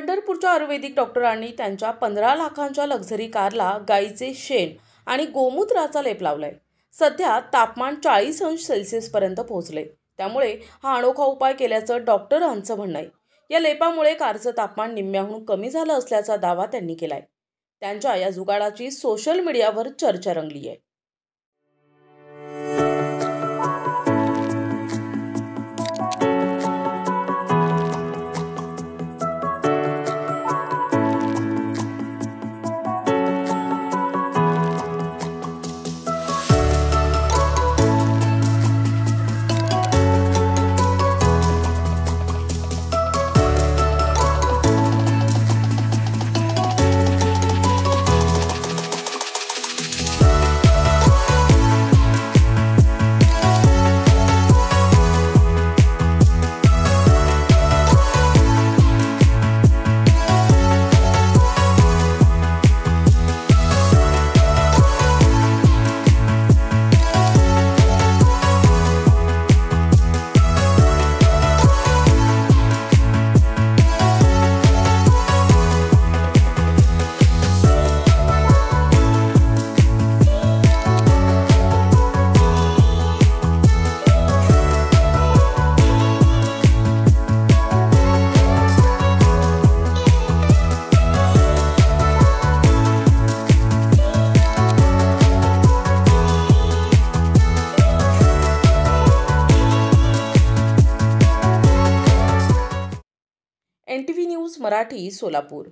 पंढरपूरच्या आयुर्वेदिक डॉक्टरांनी त्यांच्या 15 लाखांच्या लक्झरी कारला गाईचे शेण आणि गोमूत्राचा लेप लावलाय। सध्या तापमान 40 अंश सेल्सिअस पर्यंत पोहोचले। त्यामुळे हा अनोखा उपाय केल्याचं डॉक्टरांचं म्हणणं आहे। या लेपामुळे कारचं तापमान निम्म्याहून कमी झालं असल्याचा दावा त्यांनी केलाय। त्यांच्या या जुगाडाची सोशल मीडियावर चर्चा रंगली आहे। NTV news Marathi, Solapur.